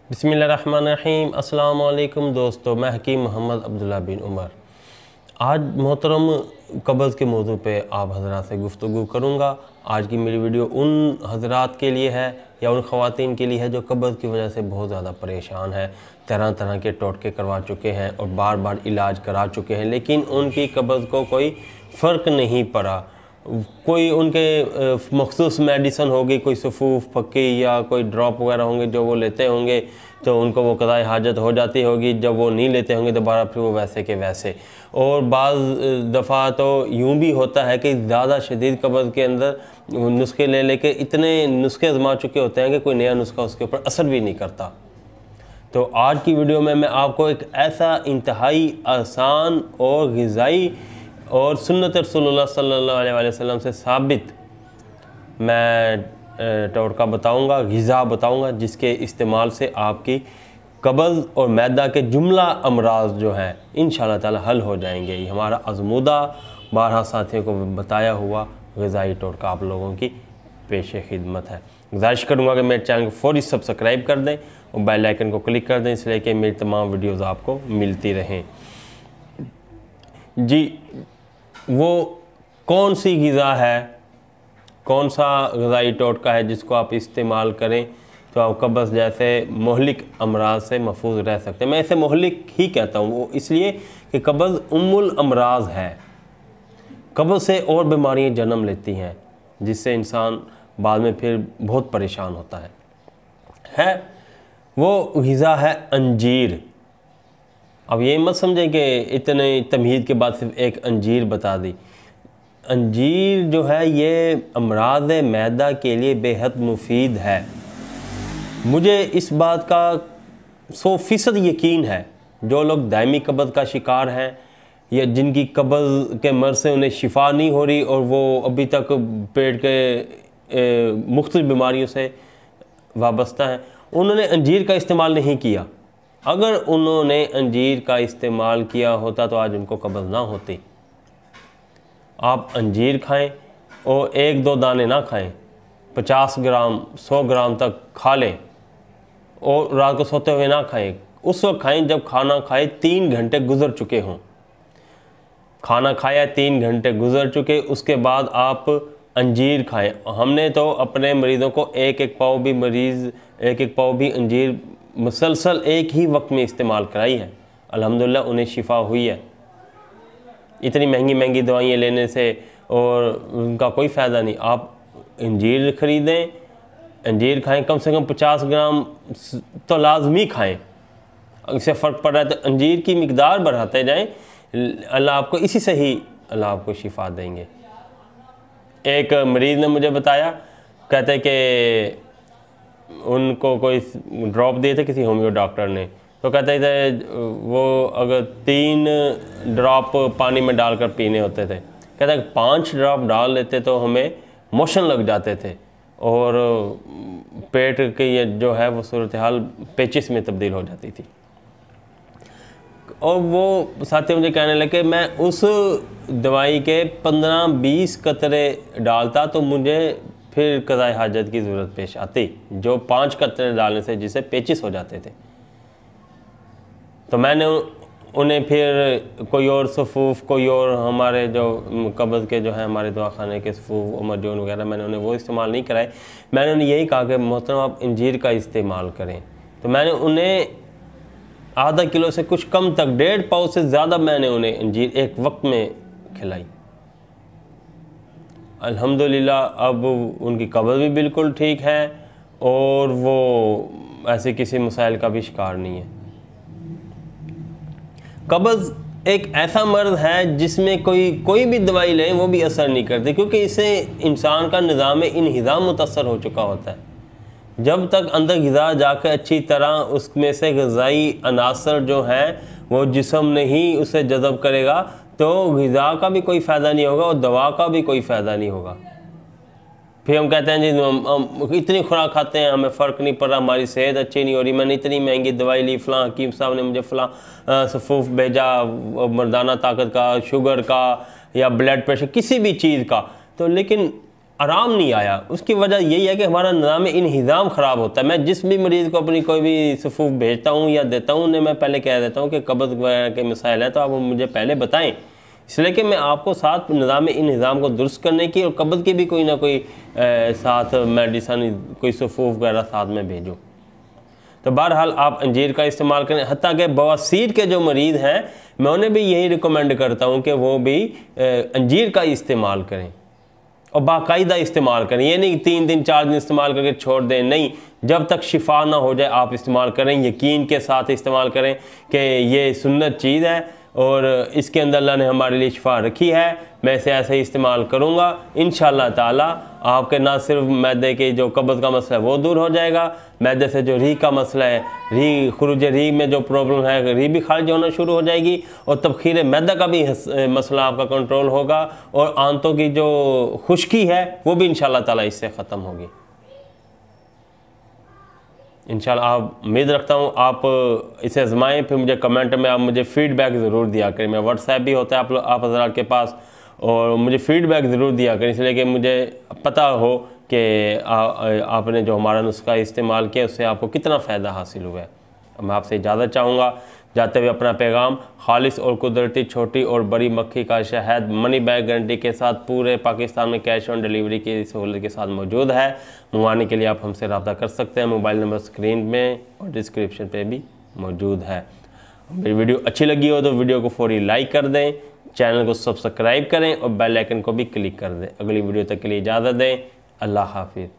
बिस्मिल्लाहिर्रहमानिर्रहीम। अस्सलाम वालेकुम दोस्तों, मैं हकीम मोहम्मद अब्दुल्ला बिन उमर। आज मोहतरम कब्ज़ के मौजू पे आप हज़रात से गुफ्तगू करूँगा। आज की मेरी वीडियो उन हज़रात के लिए है या उन ख़वातीन के लिए है जो कब्ज़ की वजह से बहुत ज़्यादा परेशान है, तरह तरह के टोटके करवा चुके हैं और बार बार इलाज करा चुके हैं, लेकिन उनकी कब्ज़ को कोई फ़र्क नहीं पड़ा। कोई उनके मखसूस मेडिसन होगी, कोई सफ़ूफ पक्की या कोई ड्रॉप वगैरह होंगे जो वो लेते होंगे तो उनको वो कदाई हाजत हो जाती होगी। जब वो नहीं लेते होंगे दोबारा फिर वो वैसे के वैसे। और बाज़ दफ़ा तो यूँ भी होता है कि ज़्यादा शदीद कब्ज़ के अंदर नुस्खे ले लेके इतने नुस्खे आजमा चुके होते हैं कि कोई नया नुस्खा उसके ऊपर असर भी नहीं करता। तो आज की वीडियो में मैं आपको एक ऐसा इंतहाई आसान और ग़िज़ाई और सुन्नत रसूलुल्लाह सल्लल्लाहु अलैहि वसल्लम से साबित मैं टोटका बताऊंगा, ग़िज़ा बताऊंगा, जिसके इस्तेमाल से आपकी कब्ज़ और मैदा के जुमला अमराज जो हैं इंशाअल्लाह ताला हल हो जाएंगे। ये हमारा आज़मूदा 12 साथियों को बताया हुआ ग़िज़ाई टोटका आप लोगों की पेश खिदमत है। गुजारिश करूँगा कि मेरे चैनल को फ़ौरी सब्सक्राइब कर दें और बेल आइकन को क्लिक कर दें, इसलिए कि मेरी तमाम वीडियोज़ आपको मिलती रहें। जी, वो कौन सी ग़िज़ा है, कौन सा ग़िज़ाई टोटका है जिसको आप इस्तेमाल करें तो आप कब्ज़ जैसे मोहलिक अमराज से महफूज रह सकते हैं। मैं इसे मोहलिक ही कहता हूँ, वो इसलिए कि कब्ज़ उम्मुल अमराज है। कब्ज़ से और बीमारियाँ जन्म लेती हैं जिससे इंसान बाद में फिर बहुत परेशान होता है। वो ग़िज़ा है अंजीर। अब ये मत समझें कि इतने तमहीद के बाद सिर्फ एक अंजीर बता दी। अंजीर जो है ये अमराज मैदा के लिए बेहद मुफीद है। मुझे इस बात का 100% यकीन है। जो लोग दायमी कब्ज़ का शिकार हैं या जिनकी कब्ज़ के मर्ज़ से उन्हें शिफा नहीं हो रही और वो अभी तक पेट के मुख्तलिफ बीमारियों से वाबस्ता हैं, उन्होंने अंजीर का इस्तेमाल नहीं किया। अगर उन्होंने अंजीर का इस्तेमाल किया होता तो आज उनको कब्ज़ ना होती। आप अंजीर खाएं और 1-2 दाने ना खाएं, 50 ग्राम 100 ग्राम तक खा लें और रात को सोते हुए ना खाएं। उस वक्त खाएं जब खाना खाए 3 घंटे गुजर चुके हों। खाना खाया 3 घंटे गुजर चुके, उसके बाद आप अंजीर खाएं। हमने तो अपने मरीज़ों को एक एक पाव भी अंजीर मुसलसल एक ही वक्त में इस्तेमाल कराई है। अल्हम्दुलिल्लाह उन्हें शिफा हुई है। इतनी महंगी महंगी दवाइयाँ लेने से और उनका कोई फ़ायदा नहीं। आप अंजीर ख़रीदें, अंजीर खाएं, कम से कम 50 ग्राम तो लाजमी खाएं। इससे फ़र्क पड़ रहा है तो अंजीर की मिकदार बढ़ाते जाएं। अल्लाह आपको इसी से ही अल्लाह आपको शिफा देंगे। एक मरीज़ ने मुझे बताया, कहते कि उनको कोई ड्रॉप दिए थे किसी होम्यो डॉक्टर ने, तो कहते थे वो अगर 3 ड्रॉप पानी में डालकर पीने होते थे, कहते 5 ड्रॉप डाल लेते तो हमें मोशन लग जाते थे और पेट की ये जो है वो सूरत हाल पेचिस में तब्दील हो जाती थी। और वो साथी मुझे कहने लगे मैं उस दवाई के 15-20 कतरे डालता तो मुझे फिर क़ज़ाए हाजत की ज़रूरत पेश आती, जो 5 कतरे डालने से जिसे पेचिस हो जाते थे। तो मैंने उन्हें फिर कोई और सफ़ूफ, कोई और हमारे जो कब्ज़ के जो है हमारे दवाखाने के सफ़ूफ मरजून वगैरह, मैंने उन्हें वो इस्तेमाल नहीं कराए। मैंने उन्हें यही कहा कि मोहतरम आप अंजीर का इस्तेमाल करें। तो मैंने उन्हें आधा किलो से कुछ कम तक 1.5 पाव से ज़्यादा मैंने उन्हें अंजीर एक वक्त में खिलाई। अल्हम्दुलिल्लाह अब उनकी कब्ज़ भी बिल्कुल ठीक है और वो ऐसे किसी मसाइल का भी शिकार नहीं है। कब्ज़ एक ऐसा मर्ज़ है जिसमें कोई भी दवाई लें वो भी असर नहीं करती, क्योंकि इससे इंसान का निज़ाम इंहिज़ाम मुतासर हो चुका होता है। जब तक अंदर ग़िज़ा जाकर अच्छी तरह उसमें से ग़िज़ाई अनासर जो हैं वो जिस्म नहीं उसे जज़ब करेगा तो ग़िज़ा का भी कोई फ़ायदा नहीं होगा और दवा का भी कोई फ़ायदा नहीं होगा। फिर हम कहते हैं जी हम इतनी खुराक खाते हैं, हमें फ़र्क नहीं पड़ रहा, हमारी सेहत अच्छी नहीं हो रही, मैंने इतनी महंगी दवाई ली, फ़लाँ हकीम साहब ने मुझे फ़लाँ सफ़ूफ भेजा, मर्दाना ताकत का, शुगर का या ब्लड प्रेशर किसी भी चीज़ का। तो लेकिन आराम नहीं आया, उसकी वजह यही है कि हमारा निज़ाम इंहिज़ाम ख़राब होता है। मैं जिस भी मरीज़ को अपनी कोई भी सफ़ूफ भेजता हूँ या देता हूँ, उन्हें मैं पहले कह देता हूँ कि कब्ज़ वगैरह के मसाइल हैं तो आप मुझे पहले बताएं, इसलिए कि मैं आपको साथ निज़ाम इंहिज़ाम को दुरुस्त करने की और कब्ज़ की भी कोई ना कोई साथ मेडिसन, कोई सफ़ूफ वगैरह साथ में भेजूँ। तो बहरहाल आप अंजीर का इस्तेमाल करें। हत्ता कि बवासीर के जो मरीज़ हैं मैं उन्हें भी यही रिकमेंड करता हूँ कि वो भी अंजीर का इस्तेमाल करें और बाकायदा इस्तेमाल करें। ये नहीं 3 दिन 4 दिन इस्तेमाल करके छोड़ दें, नहीं, जब तक शिफा ना हो जाए आप इस्तेमाल करें। यकीन के साथ इस्तेमाल करें कि ये सुन्नत चीज़ है और इसके अंदर अल्लाह ने हमारे लिए शिफा रखी है, मैं इसे ऐसे ही इस्तेमाल करूँगा। इंशाअल्लाह ताला आपके ना सिर्फ मैदे के जो कब्ज़ का मसला है वो दूर हो जाएगा, मैदे से जो रीह का मसला है, रीह खुरूज रीह में जो प्रॉब्लम है, रीह भी खारिज होना शुरू हो जाएगी और तबखीर मैदा का भी मसला आपका कंट्रोल होगा और आंतों की जो खुश्की है वो भी इंशाअल्लाह ताला इससे ख़त्म होगी। इंशाअल्लाह आप उम्मीद रखता हूँ आप इसे आजमाएं, फिर मुझे कमेंट में आप मुझे फ़ीडबैक ज़रूर दिया करें। मेरा व्हाट्सएप भी होता है आप हज़रात के पास, और मुझे फ़ीडबैक ज़रूर दिया करें, इसलिए कि मुझे पता हो कि आपने जो हमारा नुस्खा इस्तेमाल किया उससे आपको कितना फ़ायदा हासिल हुआ है। मैं आपसे इजाज़त चाहूँगा, जाते हुए अपना पैगाम, खालिस और कुदरती छोटी और बड़ी मक्खी का शहद मनी बैग गारंटी के साथ पूरे पाकिस्तान में कैश ऑन डिलीवरी की सहूलत के साथ मौजूद है। मंगवाने के लिए आप हमसे रब्ता कर सकते हैं, मोबाइल नंबर स्क्रीन में और डिस्क्रिप्शन पे भी मौजूद है। मेरी वीडियो अच्छी लगी हो तो वीडियो को फौरी लाइक कर दें, चैनल को सब्सक्राइब करें और बेल आइकन को भी क्लिक कर दें। अगली वीडियो तक के लिए इजाज़त दें। अल्लाह हाफिज़।